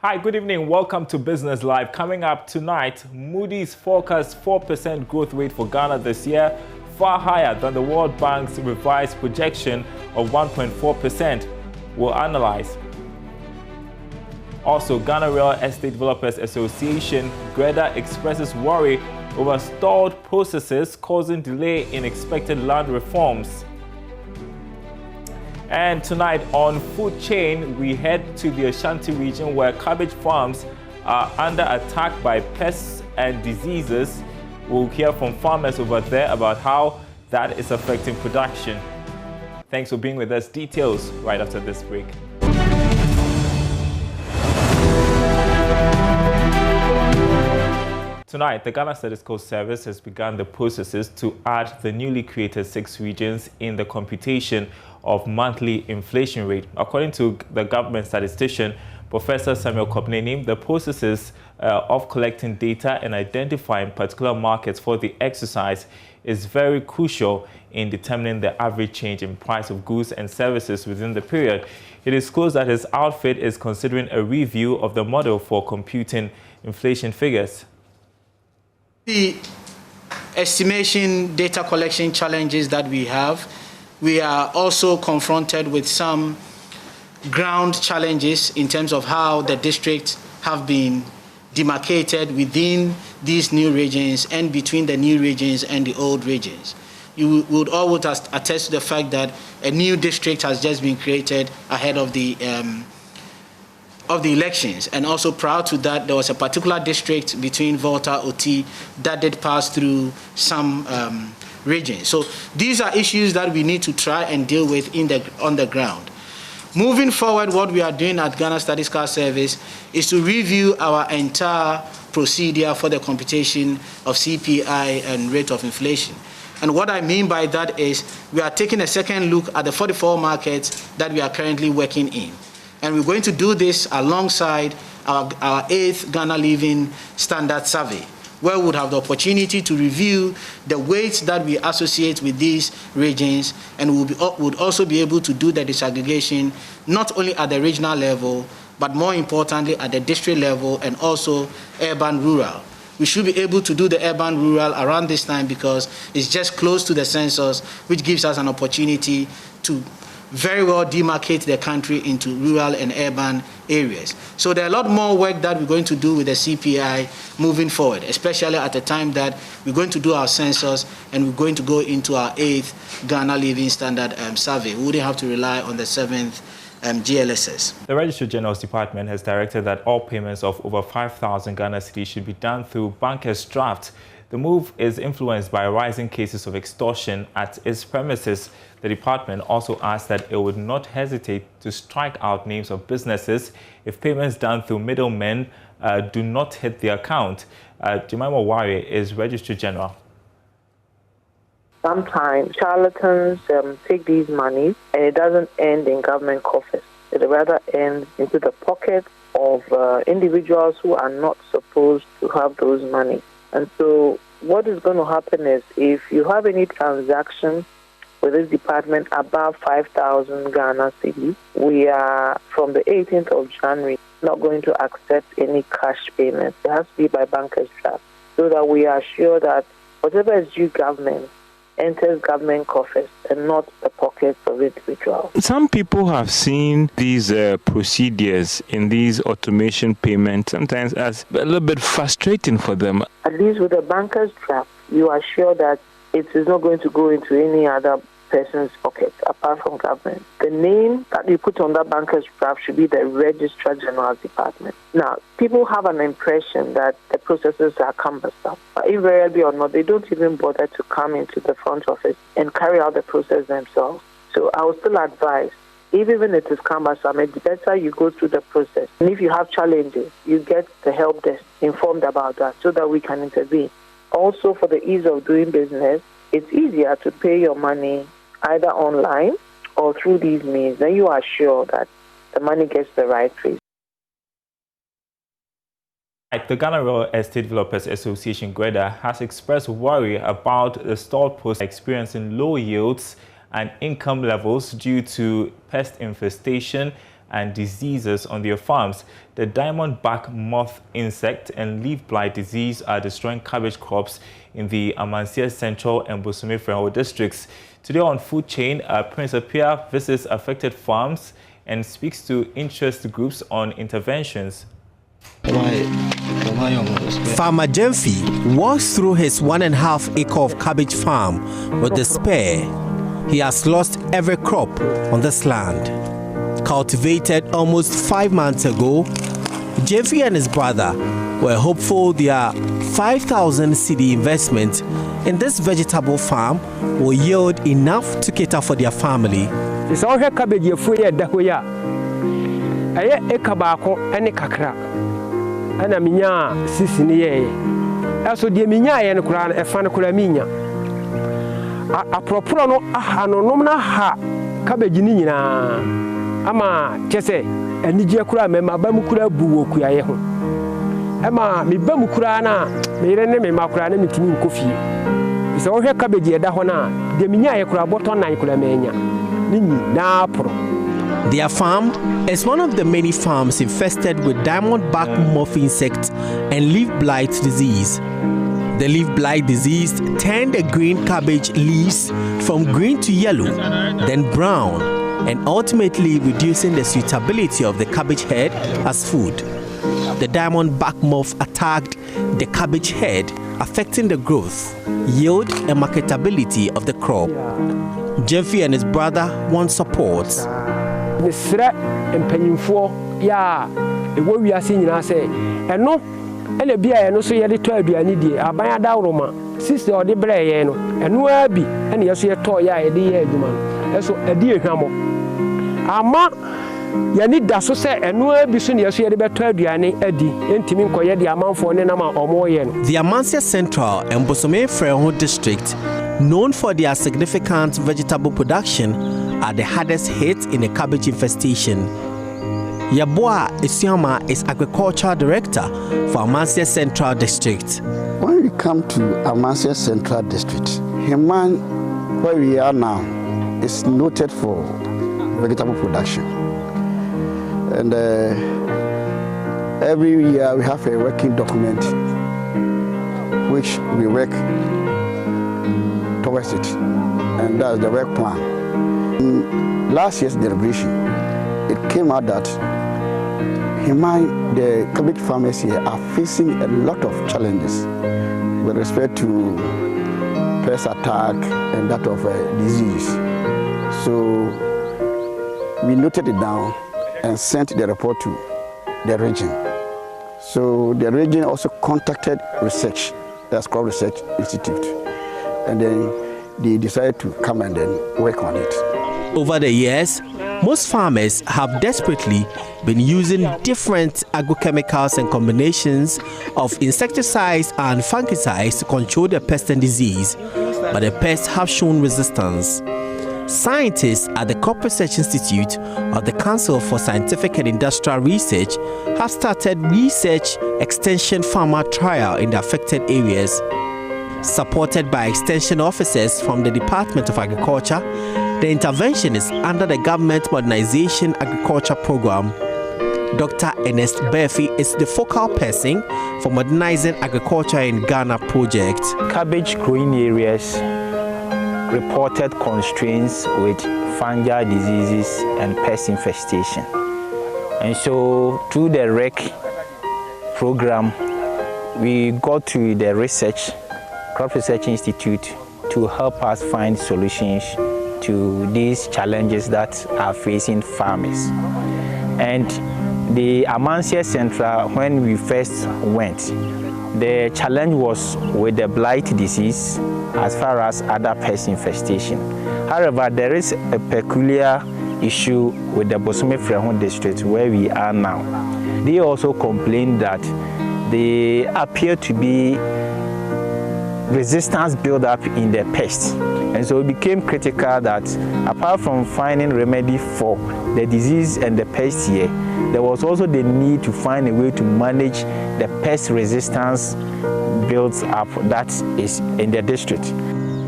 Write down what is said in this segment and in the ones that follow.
Hi, good evening. Welcome to Business Live. Coming up tonight, Moodys forecast 4% growth rate for Ghana this year, far higher than the World Bank's revised projection of 1.4%. We'll analyze. Also, Ghana Real Estate Developers Association, GREDA, expresses worry over stalled processes causing delay in expected land reforms. And tonight on Food Chain, we head to the Ashanti region where cabbage farms are under attack by pests and diseases. We'll hear from farmers over there about how that is affecting production. Thanks for being with us. Details right after this break. Tonight, the Ghana Statistical Service has begun the processes to add the newly created 6 regions in the computation of monthly inflation rate. According to the government statistician, Professor Samuel Kopneni, the processes of collecting data and identifying particular markets for the exercise is very crucial in determining the average change in price of goods and services within the period. He disclosed that his outfit is considering a review of the model for computing inflation figures. The estimation data collection challenges that we have, we are also confronted with some ground challenges in terms of how the districts have been demarcated within these new regions and between the new regions and the old regions. You would always attest to the fact that a new district has just been created ahead of the elections, and also prior to that there was a particular district between Volta Oti that did pass through some regions. So these are issues that we need to try and deal with on the ground. Moving forward, what we are doing at Ghana Statistical Service is to review our entire procedure for the computation of CPI and rate of inflation. And what I mean by that is we are taking a second look at the 44 markets that we are currently working in. And we're going to do this alongside our 8th Ghana Living Standard Survey, where we would have the opportunity to review the weights that we associate with these regions, and we would also be able to do the disaggregation not only at the regional level, but more importantly at the district level and also urban-rural. We should be able to do the urban-rural around this time because it's just close to the census, which gives us an opportunity to very well demarcate the country into rural and urban areas. So there are a lot more work that we're going to do with the CPI moving forward, especially at the time that we're going to do our census and we're going to go into our 8th Ghana Living Standard Survey. We wouldn't have to rely on the 7th GLSS. The Registrar General's Department has directed that all payments of over 5,000 Ghana cedis should be done through bankers' draft. The move is influenced by rising cases of extortion at its premises. The department also asked that it would not hesitate to strike out names of businesses if payments done through middlemen do not hit the account. Jemima Wari is Registrar General. Sometimes charlatans take these monies and it doesn't end in government coffers. It rather ends into the pockets of individuals who are not supposed to have those monies. And so what is going to happen is if you have any transaction with this department above 5,000 Ghana cedis, we are, from the 18th of January, not going to accept any cash payments. It has to be by bankers' draft, so that we are sure that whatever is due government enters government coffers and not the pockets of individuals. Some people have seen these procedures in these automation payments sometimes as a little bit frustrating for them. At least with the bankers' draft, you are sure that it is not going to go into any other person's pocket apart from government. The name that you put on that banker's draft should be the Registrar General's Department. Now, people have an impression that the processes are cumbersome. But invariably or not, they don't even bother to come into the front office and carry out the process themselves. So I would still advise, even when it is cumbersome, it's better you go through the process. And if you have challenges, you get the help desk informed about that so that we can intervene. Also, for the ease of doing business, it's easier to pay your money either online or through these means. Then you are sure that the money gets the right place. The Ghana Real Estate Developers Association, GREDA, has expressed worry about the stalled process experiencing low yields and income levels due to pest infestation and diseases on their farms. The diamond-back moth insect and leaf blight disease are destroying cabbage crops in the Amansia Central and Bosome-Freho districts. Today on Food Chain, Prince Appiah visits affected farms and speaks to interest groups on interventions. Farmer Jemfi walks through his 1.5 acre of cabbage farm with despair. He has lost every crop on this land. Cultivated almost 5 months ago, Jemfi and his brother were hopeful their 5,000 cedi investment in this vegetable farm will yield enough to cater for their family. It's all her cabbage for ya dahoya. Aye ekabako ene kakra. Ana minya sisi ni yeye. Aso die minya ye no kura e fa no kura minya. Apropro no aha no nom na ha cabbage ni nyina. Ama kese anije kura mema ba mu kura buwo kuyaye ho. Ama me ba mu kura na me re ne me makura na mitimi nkofie. Bisa wo hwe cabbage ye da ho na de minya ye kura botton nan kura menya. Ni na pro. Their farm is one of the many farms infested with diamond-back moth insect and leaf blight disease. The leaf blight disease turned the green cabbage leaves from green to yellow, then brown, and ultimately reducing the suitability of the cabbage head as food. The diamond-back moth attacked the cabbage head, affecting the growth, yield, and marketability of the crop. Jemfi and his brother want support. Misra empanyimfo ya ewo wiase nyina se eno ele bia eno so yede to aduane die aban adawroma sisi ode breye no eno abi ene yeso ye to ya yede ye aduma no eso ade ehwamo ama yani da so se eno abi so ne yeso yede beto aduane adi entimi nkoye de amanfo ne na ma omo ye no. The Amansia Central and Bosome-Freho district, known for their significant vegetable production, are the hardest hit in the cabbage infestation. Yaboa Isiama is Agricultural Director for Amansia Central District. When we come to Amansia Central District, Heman, where we are now, is noted for vegetable production. And every year we have a working document which we work towards it, and that's the work plan. In last year's deliberation, it came out that the cabbage farmers here are facing a lot of challenges with respect to pest attack and that of disease. So we noted it down and sent the report to the region. So the region also contacted research, that's called Research Institute, and then they decided to come and then work on it. Over the years, most farmers have desperately been using different agrochemicals and combinations of insecticides and fungicides to control the pest and disease, but the pests have shown resistance. Scientists at the Crop Research Institute of the Council for Scientific and Industrial Research have started research extension farmer trial in the affected areas. Supported by extension officers from the Department of Agriculture, the intervention is under the Government Modernization Agriculture Program. Dr. Ernest Berfi is the focal person for Modernizing Agriculture in Ghana project. Cabbage growing areas reported constraints with fungal diseases and pest infestation. And so through the REC program, we got to the Crop Research Institute to help us find solutions to these challenges that are facing farmers. And the Amansia Central, when we first went, the challenge was with the blight disease as far as other pest infestation. However, there is a peculiar issue with the Bosome-Freho district where we are now. They also complained that they appear to be resistance build up in the pests. And so it became critical that apart from finding remedy for the disease and the pest here, there was also the need to find a way to manage the pest resistance builds up that is in the district.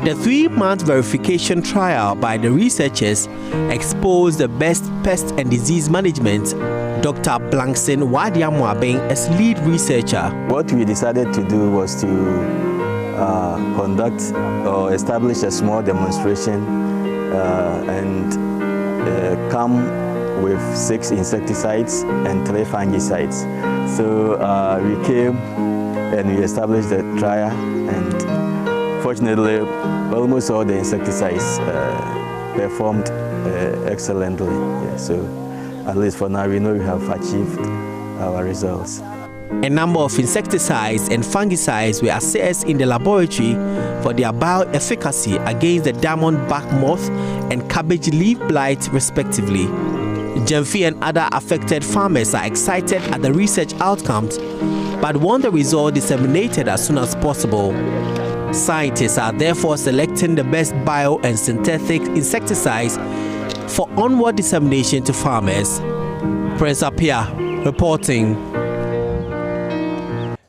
The 3-month verification trial by the researchers exposed the best pest and disease management. Dr. Blankson Wadiamwabeng as lead researcher. What we decided to do was to conduct or establish a small demonstration and come with 6 insecticides and 3 fungicides. So we came and we established the trial, and fortunately almost all the insecticides performed excellently. Yeah, so at least for now we know we have achieved our results. A number of insecticides and fungicides were assessed in the laboratory for their bio-efficacy against the diamondback moth and cabbage leaf blight respectively. Jemfi and other affected farmers are excited at the research outcomes but want the result disseminated as soon as possible. Scientists are therefore selecting the best bio and synthetic insecticides for onward dissemination to farmers. Prince Apia reporting.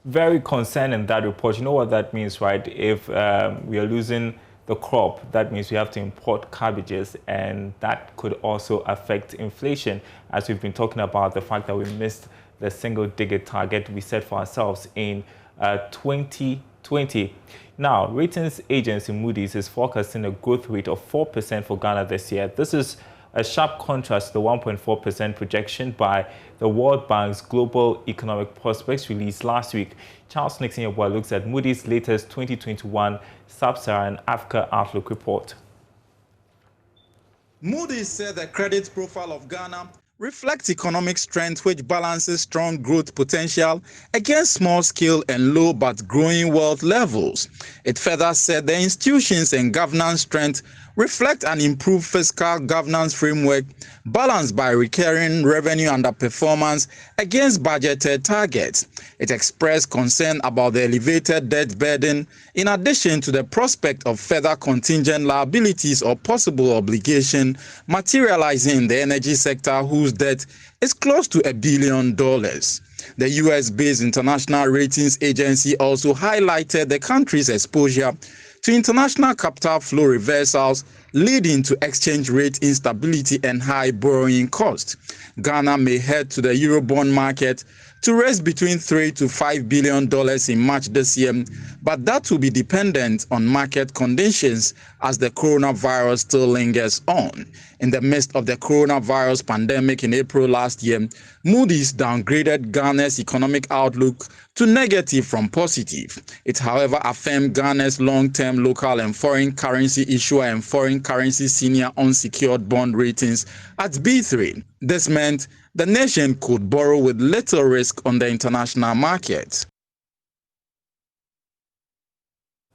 Very concerning, that report. You know what that means, right? If we are losing the crop, that means we have to import cabbages, and that could also affect inflation, as we've been talking about the fact that we missed the single-digit target we set for ourselves in 2020. Now, ratings agency Moodys is forecasting a growth rate of 4% for Ghana this year. This is a sharp contrast to the 1.4% projection by the World Bank's Global Economic Prospects released last week. Charles Nixon Yeboah looks at Moody's latest 2021 Sub-Saharan Africa Outlook report. Moodys said the credit profile of Ghana reflects economic strength which balances strong growth potential against small-scale and low but growing wealth levels. It further said the institutions and governance strength reflect an improved fiscal governance framework balanced by recurring revenue underperformance against budgeted targets. It expressed concern about the elevated debt burden in addition to the prospect of further contingent liabilities or possible obligation materializing in the energy sector whose debt is close to $1 billion. The US-based international ratings agency also highlighted the country's exposure to international capital flow reversals leading to exchange rate instability and high borrowing costs. Ghana may head to the Eurobond market to raise between $3 to $5 billion in March this year, but that will be dependent on market conditions as the coronavirus still lingers on. In the midst of the coronavirus pandemic in April last year, Moodys downgraded Ghana's economic outlook to negative from positive. It, however, affirmed Ghana's long-term local and foreign currency issuer and foreign currency senior unsecured bond ratings at B3. This meant the nation could borrow with little risk on the international market.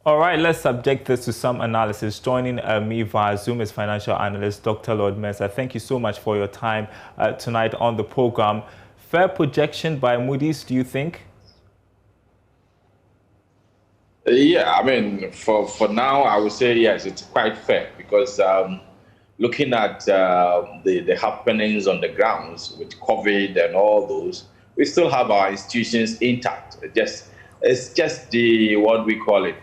All right, let's subject this to some analysis. Joining me via Zoom is financial analyst Dr. Lord Mensah. Thank you so much for your time tonight on the program. Fair projection by Moodys, do you think? Yeah, I mean, for now, I would say yes, it's quite fair because looking at the happenings on the grounds with COVID and all those, we still have our institutions intact. It's just the, what we call it,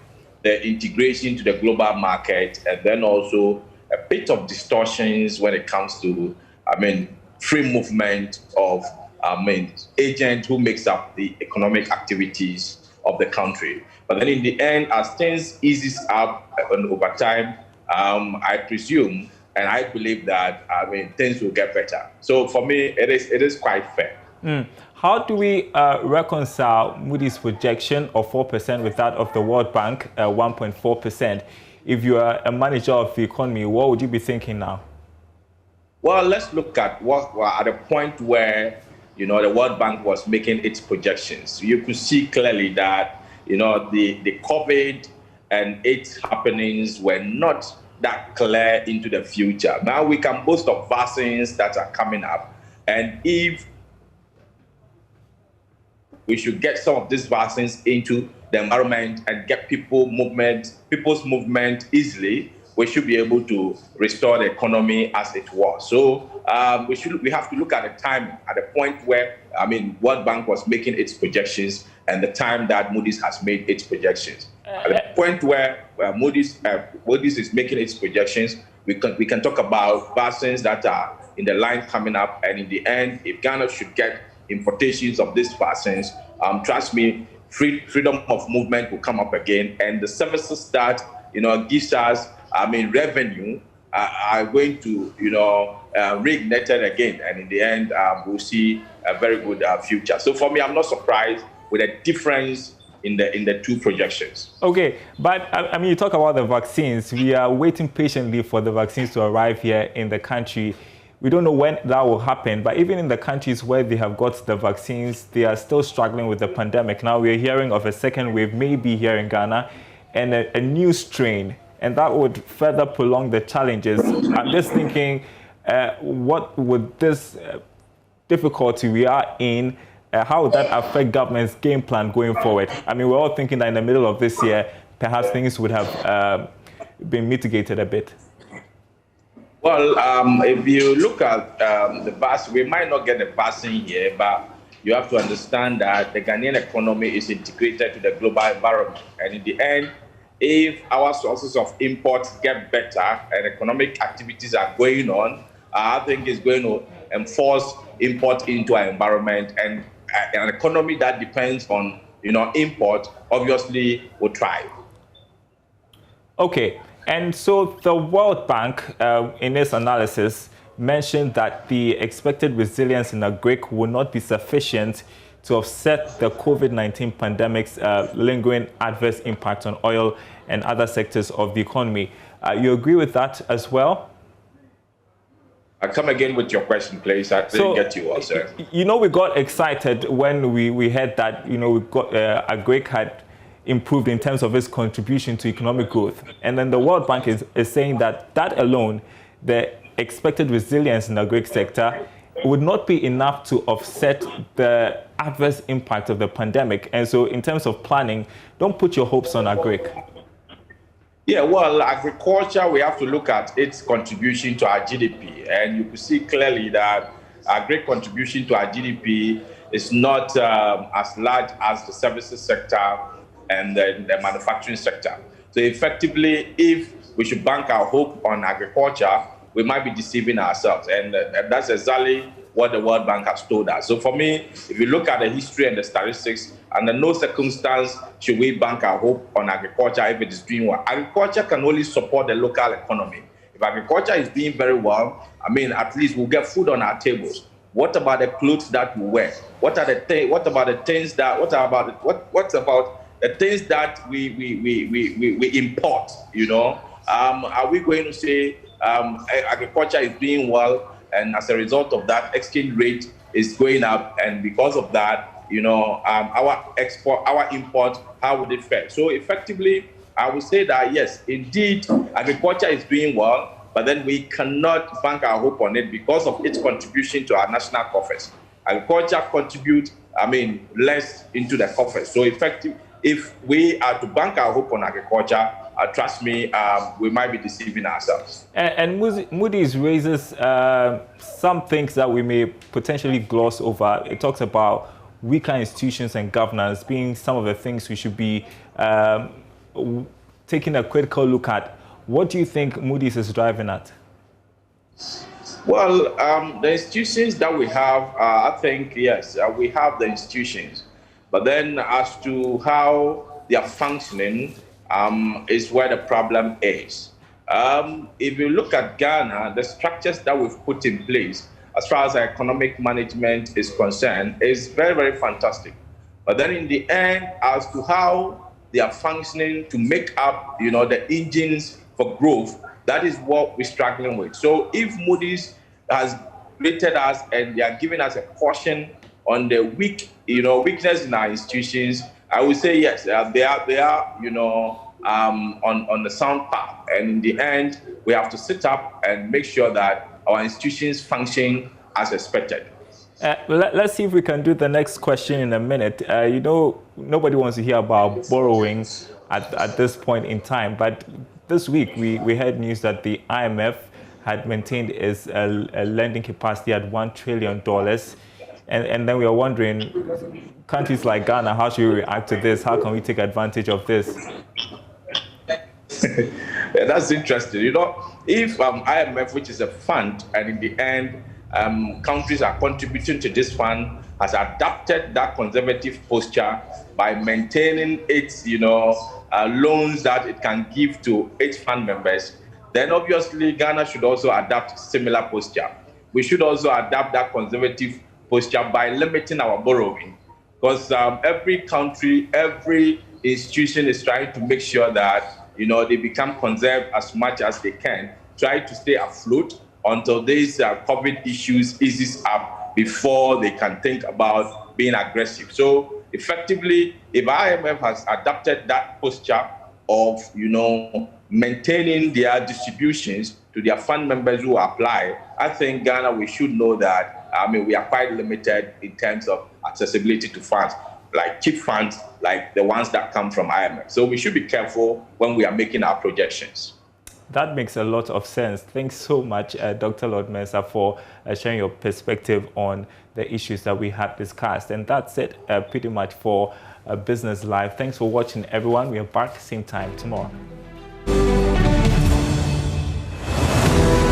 the integration to the global market, and then also a bit of distortions when it comes to, free movement of, agent who makes up the economic activities of the country. But then in the end, as things eases up over time, I presume and I believe that things will get better. So for me, it is quite fair. How do we reconcile Moody's projection of 4% with that of the World Bank, 1.4%? If you are a manager of the economy, what would you be thinking now? Well, let's look at what at a point where the World Bank was making its projections. You could see clearly that the COVID and its happenings were not that clear into the future. Now we can boast of vaccines that are coming up, and if we should get some of these vaccines into the environment and get people's movement easily, we should be able to restore the economy as it was. So we have to look at the time, at the point where World Bank was making its projections and the time that Moody's has made its projections. At the point where Moodys is making its projections, we can talk about vaccines that are in the line coming up, and in the end, if Ghana should get importations of these vaccines, trust me, freedom of movement will come up again, and the services that gives us, revenue, are going to reignited again, and in the end, we'll see a very good future. So for me, I'm not surprised with a difference in the two projections. Okay, but you talk about the vaccines. We are waiting patiently for the vaccines to arrive here in the country. We don't know when that will happen, but even in the countries where they have got the vaccines, they are still struggling with the pandemic. Now we're hearing of a second wave, maybe here in Ghana, and a new strain, and that would further prolong the challenges. I'm just thinking, what would this difficulty we are in, how would that affect government's game plan going forward? We're all thinking that in the middle of this year, perhaps things would have been mitigated a bit. Well, if you look at the vaccine, we might not get the vaccine here, but you have to understand that the Ghanaian economy is integrated to the global environment. And in the end, if our sources of imports get better and economic activities are going on, I think it's going to enforce import into our environment, and an economy that depends on import obviously will thrive. Okay, and so the World Bank, in its analysis, mentioned that the expected resilience in the Greek will not be sufficient to offset the COVID-19 pandemic's lingering adverse impact on oil and other sectors of the economy. You agree with that as well? Come again with your question, please. I didn't get you all, sir. We got excited when we heard that, we got a Greek had improved in terms of its contribution to economic growth. And then the World Bank is saying that alone, the expected resilience in the Greek sector would not be enough to offset the adverse impact of the pandemic. And so in terms of planning, don't put your hopes on Greek. Yeah, well, agriculture, we have to look at its contribution to our GDP. And you can see clearly that our great contribution to our GDP is not as large as the services sector and the manufacturing sector. So effectively, if we should bank our hope on agriculture, we might be deceiving ourselves. And that's exactly what the World Bank has told us. So for me, if you look at the history and the statistics, under no circumstance should we bank our hope on agriculture if it is doing well. Agriculture can only support the local economy. If agriculture is doing very well, at least we'll get food on our tables. What about the clothes that we wear? What about the things that we import? Are we going to say agriculture is doing well, and as a result of that, exchange rate is going up, and because of that, our import, how would it fare? So effectively, I would say that yes, indeed, agriculture is doing well, but then we cannot bank our hope on it because of its contribution to our national coffers. Agriculture contributes, less into the coffers. So effective, if we are to bank our hope on agriculture, trust me, we might be deceiving ourselves. And Moodys raises some things that we may potentially gloss over. It talks about weaker institutions and governance being some of the things we should be taking a critical look at. What do you think Moodys is driving at? Well, the institutions that we have, I think, yes, we have the institutions. But then as to how they are functioning is where the problem is. If you look at Ghana, the structures that we've put in place, as far as economic management is concerned, is very, very fantastic. But then in the end, as to how they are functioning to make up, the engines for growth, that is what we're struggling with. So if Moodys has rated us and they are giving us a caution on the weakness in our institutions, I would say yes, they are, on the sound path. And in the end, we have to sit up and make sure that our institutions function as expected. Let's see if we can do the next question in a minute. Nobody wants to hear about borrowing at this point in time, but this week we heard news that the IMF had maintained its lending capacity at $1 trillion. And then we are wondering, countries like Ghana, how should we react to this? How can we take advantage of this? Yeah, that's interesting. You know, if IMF, which is a fund, and in the end, countries are contributing to this fund, has adapted that conservative posture by maintaining its, loans that it can give to its fund members, then obviously Ghana should also adapt similar posture. We should also adapt that conservative posture by limiting our borrowing, because every country, every institution is trying to make sure that they become conserved as much as they can, try to stay afloat until these COVID issues eases up before they can think about being aggressive. So effectively, if IMF has adapted that posture of maintaining their distributions to their fund members who apply, I think Ghana, we should know that we are quite limited in terms of accessibility to funds, like cheap funds, like the ones that come from IMF. So we should be careful when we are making our projections. That makes a lot of sense. Thanks so much, Dr. Lord Mensah, for sharing your perspective on the issues that we have discussed. And that's it pretty much for Business Live. Thanks for watching, everyone. We are back same time tomorrow.